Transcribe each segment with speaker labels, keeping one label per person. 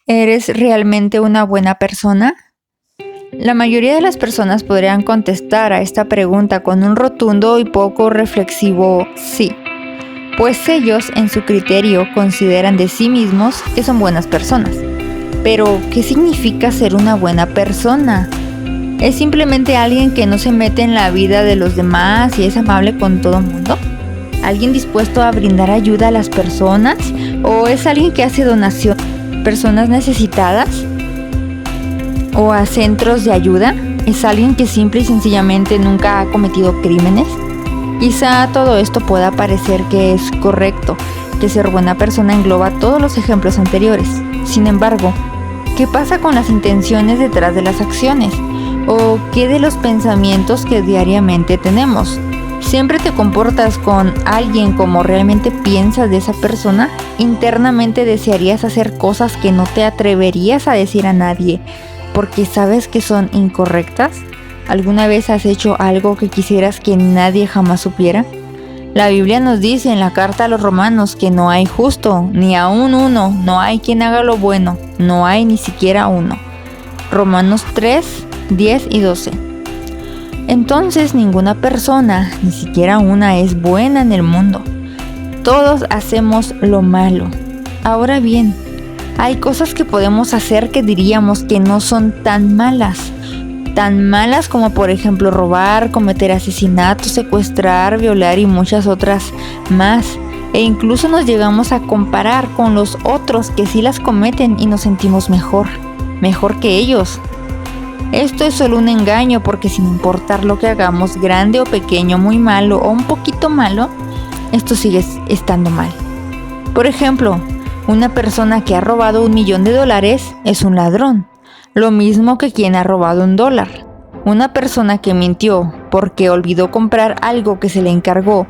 Speaker 1: ¿Eres realmente una buena persona? La mayoría de las personas podrían contestar a esta pregunta con un rotundo y poco reflexivo sí, pues ellos en su criterio consideran de sí mismos que son buenas personas. Pero, ¿qué significa ser una buena persona? ¿Es simplemente alguien que no se mete en la vida de los demás y es amable con todo el mundo? ¿Alguien dispuesto a brindar ayuda a las personas? ¿O es alguien que hace donación a personas necesitadas? ¿O a centros de ayuda? ¿Es alguien que simple y sencillamente nunca ha cometido crímenes? Quizá todo esto pueda parecer que es correcto, que ser buena persona engloba todos los ejemplos anteriores. Sin embargo, ¿qué pasa con las intenciones detrás de las acciones? ¿O qué de los pensamientos que diariamente tenemos? ¿Siempre te comportas con alguien como realmente piensas de esa persona? ¿Internamente desearías hacer cosas que no te atreverías a decir a nadie porque sabes que son incorrectas? ¿Alguna vez has hecho algo que quisieras que nadie jamás supiera? La Biblia nos dice en la carta a los Romanos que no hay justo, ni aún uno, no hay quien haga lo bueno, no hay ni siquiera uno. Romanos 3, 10 y 12. Entonces ninguna persona, ni siquiera una, es buena en el mundo. Todos hacemos lo malo. Ahora bien, hay cosas que podemos hacer que diríamos que no son tan malas como por ejemplo robar, cometer asesinato, secuestrar, violar y muchas otras más. E incluso nos llegamos a comparar con los otros que sí las cometen y nos sentimos mejor que ellos. Esto es solo un engaño porque sin importar lo que hagamos, grande o pequeño, muy malo o un poquito malo, esto sigue estando mal. Por ejemplo, una persona que ha robado $1,000,000 es un ladrón, lo mismo que quien ha robado $1. Una persona que mintió porque olvidó comprar algo que se le encargó,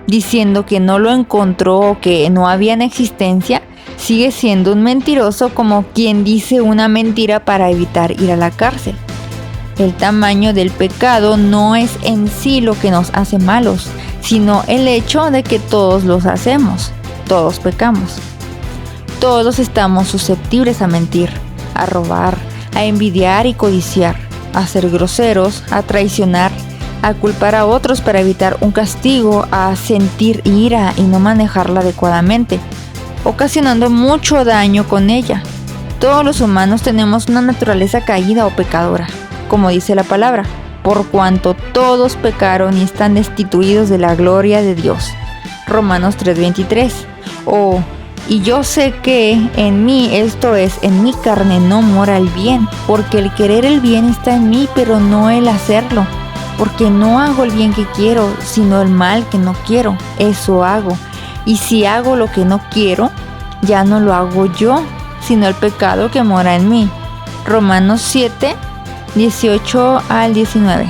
Speaker 1: diciendo que no lo encontró o que no había en existencia, sigue siendo un mentiroso como quien dice una mentira para evitar ir a la cárcel. El tamaño del pecado no es en sí lo que nos hace malos, sino el hecho de que todos los hacemos, todos pecamos. Todos estamos susceptibles a mentir, a robar, a envidiar y codiciar, a ser groseros, a traicionar, a culpar a otros para evitar un castigo, a sentir ira y no manejarla adecuadamente, ocasionando mucho daño con ella. Todos los humanos tenemos una naturaleza caída o pecadora, como dice la palabra, por cuanto todos pecaron y están destituidos de la gloria de Dios. Romanos 3:23. Y yo sé que en mí, esto es, en mi carne no mora el bien, porque el querer el bien está en mí, pero no el hacerlo. Porque no hago el bien que quiero, sino el mal que no quiero, eso hago. Y si hago lo que no quiero, ya no lo hago yo, sino el pecado que mora en mí. Romanos 7, 18 al 19.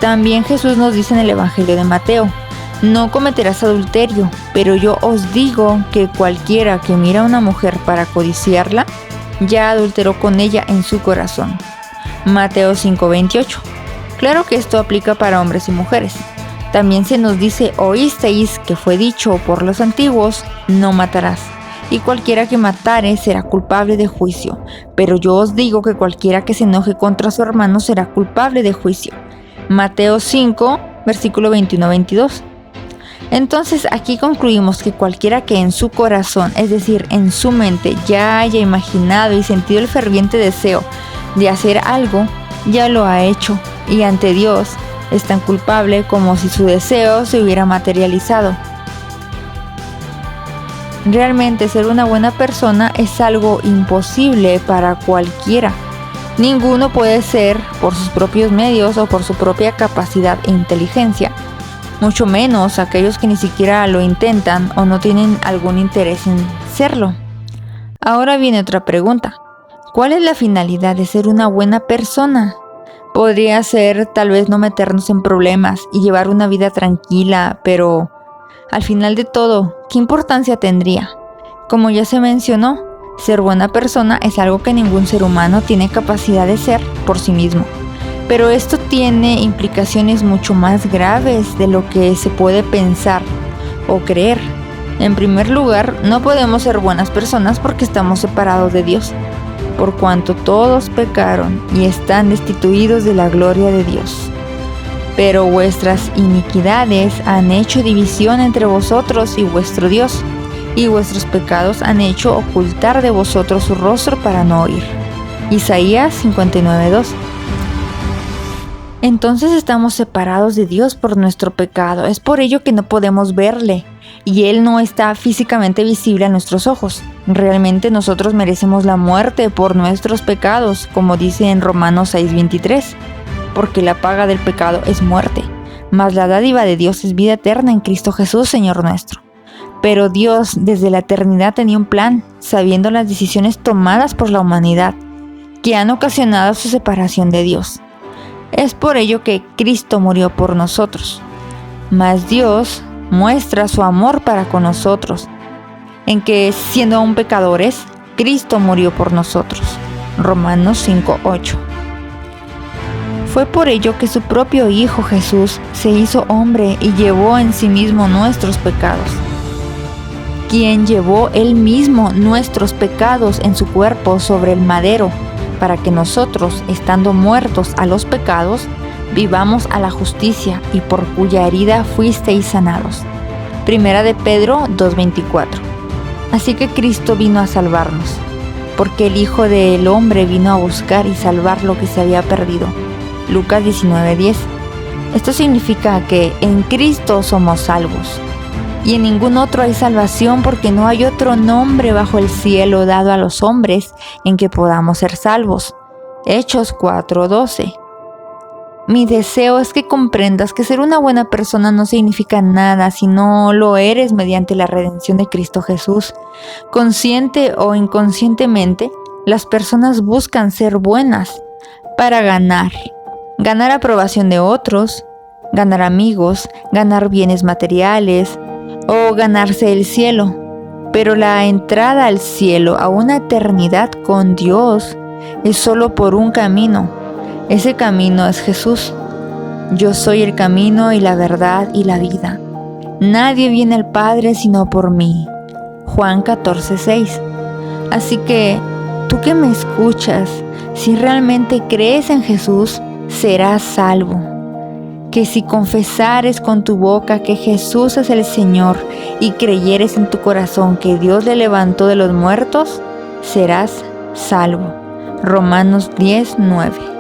Speaker 1: También Jesús nos dice en el Evangelio de Mateo: no cometerás adulterio, pero yo os digo que cualquiera que mira a una mujer para codiciarla, ya adulteró con ella en su corazón. Mateo 5:28. Claro que esto aplica para hombres y mujeres. También se nos dice: oísteis que fue dicho por los antiguos, no matarás. Y cualquiera que matare será culpable de juicio. Pero yo os digo que cualquiera que se enoje contra su hermano será culpable de juicio. Mateo 5, versículo 21-22. Entonces aquí concluimos que cualquiera que en su corazón, es decir, en su mente, ya haya imaginado y sentido el ferviente deseo de hacer algo, ya lo ha hecho, y ante Dios es tan culpable como si su deseo se hubiera materializado. Realmente ser una buena persona es algo imposible para cualquiera. Ninguno puede ser por sus propios medios o por su propia capacidad e inteligencia. Mucho menos aquellos que ni siquiera lo intentan o no tienen algún interés en serlo. Ahora viene otra pregunta. ¿Cuál es la finalidad de ser una buena persona? Podría ser tal vez no meternos en problemas y llevar una vida tranquila, pero al final de todo, ¿qué importancia tendría? Como ya se mencionó, ser buena persona es algo que ningún ser humano tiene capacidad de ser por sí mismo. Pero esto tiene implicaciones mucho más graves de lo que se puede pensar o creer. En primer lugar, no podemos ser buenas personas porque estamos separados de Dios, por cuanto todos pecaron y están destituidos de la gloria de Dios. Pero vuestras iniquidades han hecho división entre vosotros y vuestro Dios, y vuestros pecados han hecho ocultar de vosotros su rostro para no oír. Isaías 59:2. Entonces estamos separados de Dios por nuestro pecado. Es por ello que no podemos verle, y Él no está físicamente visible a nuestros ojos. Realmente nosotros merecemos la muerte por nuestros pecados, como dice en Romanos 6:23, porque la paga del pecado es muerte, mas la dádiva de Dios es vida eterna en Cristo Jesús, Señor nuestro. Pero Dios desde la eternidad tenía un plan, sabiendo las decisiones tomadas por la humanidad, que han ocasionado su separación de Dios. Es por ello que Cristo murió por nosotros. Mas Dios muestra su amor para con nosotros, en que siendo aún pecadores, Cristo murió por nosotros. Romanos 5:8. Fue por ello que su propio Hijo Jesús se hizo hombre y llevó en sí mismo nuestros pecados, quien llevó él mismo nuestros pecados en su cuerpo sobre el madero, para que nosotros, estando muertos a los pecados, vivamos a la justicia, y por cuya herida fuisteis sanados. Primera de Pedro 2:24. Así que Cristo vino a salvarnos, porque el Hijo del Hombre vino a buscar y salvar lo que se había perdido. Lucas 19:10. Esto significa que en Cristo somos salvos, y en ningún otro hay salvación, porque no hay otro nombre bajo el cielo dado a los hombres en que podamos ser salvos. Hechos 4:12. Mi deseo es que comprendas que ser una buena persona no significa nada si no lo eres mediante la redención de Cristo Jesús. Consciente o inconscientemente, las personas buscan ser buenas para ganar aprobación de otros, ganar amigos, ganar bienes materiales o ganarse el cielo. Pero la entrada al cielo, a una eternidad con Dios, es solo por un camino. Ese camino es Jesús. Yo soy el camino y la verdad y la vida. Nadie viene al Padre sino por mí. Juan 14:6. Así que, tú que me escuchas, si realmente crees en Jesús, serás salvo. Que si confesares con tu boca que Jesús es el Señor y creyeres en tu corazón que Dios le levantó de los muertos, serás salvo. Romanos 10:9.